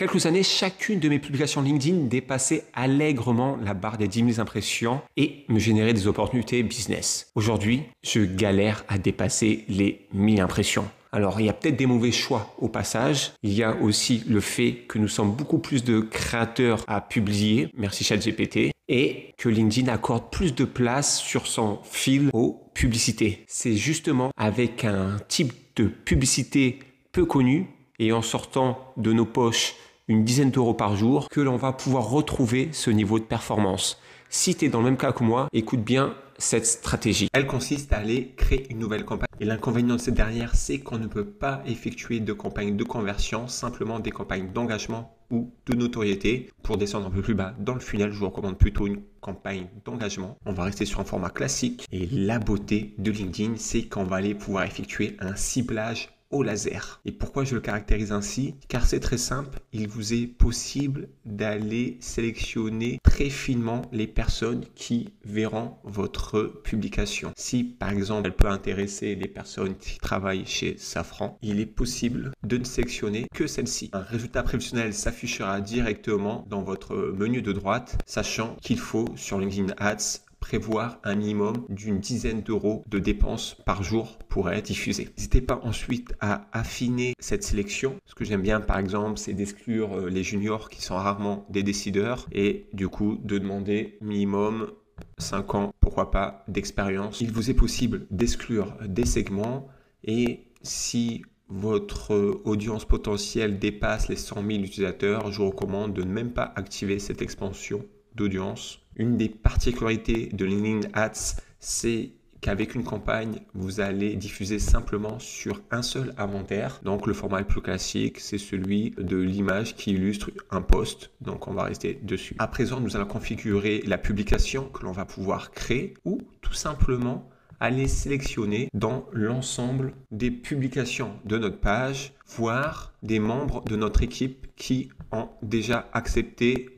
quelques années, chacune de mes publications LinkedIn dépassait allègrement la barre des 10 000 impressions et me générait des opportunités business. Aujourd'hui, je galère à dépasser les 1000 impressions. Alors, il y a peut-être des mauvais choix au passage. Il y a aussi le fait que nous sommes beaucoup plus de créateurs à publier, merci ChatGPT, et que LinkedIn accorde plus de place sur son fil aux publicités. C'est justement avec un type de publicité peu connu et en sortant de nos poches une dizaine d'euros par jour que l'on va pouvoir retrouver ce niveau de performance. Si tu es dans le même cas que moi, écoute bien cette stratégie. Elle consiste à aller créer une nouvelle campagne. Et l'inconvénient de cette dernière, c'est qu'on ne peut pas effectuer de campagne de conversion, simplement des campagnes d'engagement ou de notoriété. Pour descendre un peu plus bas dans le funnel, je vous recommande plutôt une campagne d'engagement. On va rester sur un format classique. Et la beauté de LinkedIn, c'est qu'on va aller pouvoir effectuer un ciblage au laser. Et pourquoi je le caractérise ainsi? Car c'est très simple, il vous est possible d'aller sélectionner très finement les personnes qui verront votre publication. Si par exemple elle peut intéresser les personnes qui travaillent chez Safran, il est possible de ne sélectionner que celle-ci. Un résultat prévisionnel s'affichera directement dans votre menu de droite, sachant qu'il faut sur LinkedIn Ads prévoir un minimum d'une dizaine d'euros de dépenses par jour pour être diffusé. N'hésitez pas ensuite à affiner cette sélection. Ce que j'aime bien par exemple, c'est d'exclure les juniors qui sont rarement des décideurs et du coup de demander minimum 5 ans, pourquoi pas, d'expérience. Il vous est possible d'exclure des segments et si votre audience potentielle dépasse les 100 000 utilisateurs, je vous recommande de ne même pas activer cette expansion d'audience. Une des particularités de LinkedIn Ads, c'est qu'avec une campagne, vous allez diffuser simplement sur un seul inventaire. Donc le format le plus classique, c'est celui de l'image qui illustre un post. Donc on va rester dessus. À présent, nous allons configurer la publication que l'on va pouvoir créer ou tout simplement aller sélectionner dans l'ensemble des publications de notre page, voire des membres de notre équipe qui ont déjà accepté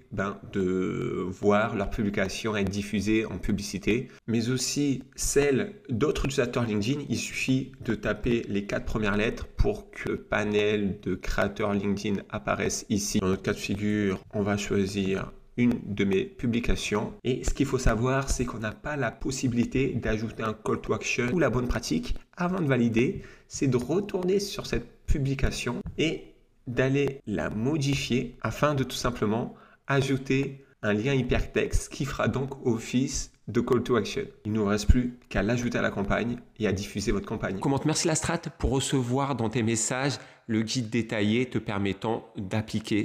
de voir leur publication être diffusée en publicité, mais aussi celle d'autres utilisateurs LinkedIn. Il suffit de taper les 4 premières lettres pour que le panel de créateurs LinkedIn apparaisse ici. Dans notre cas de figure, on va choisir une de mes publications et ce qu'il faut savoir, c'est qu'on n'a pas la possibilité d'ajouter un call to action ou la bonne pratique. Avant de valider, c'est de retourner sur cette publication et d'aller la modifier afin de tout simplement ajouter un lien hypertexte qui fera donc office de call to action. Il ne nous reste plus qu'à l'ajouter à la campagne et à diffuser votre campagne. Commente merci la strat pour recevoir dans tes messages le guide détaillé te permettant d'appliquer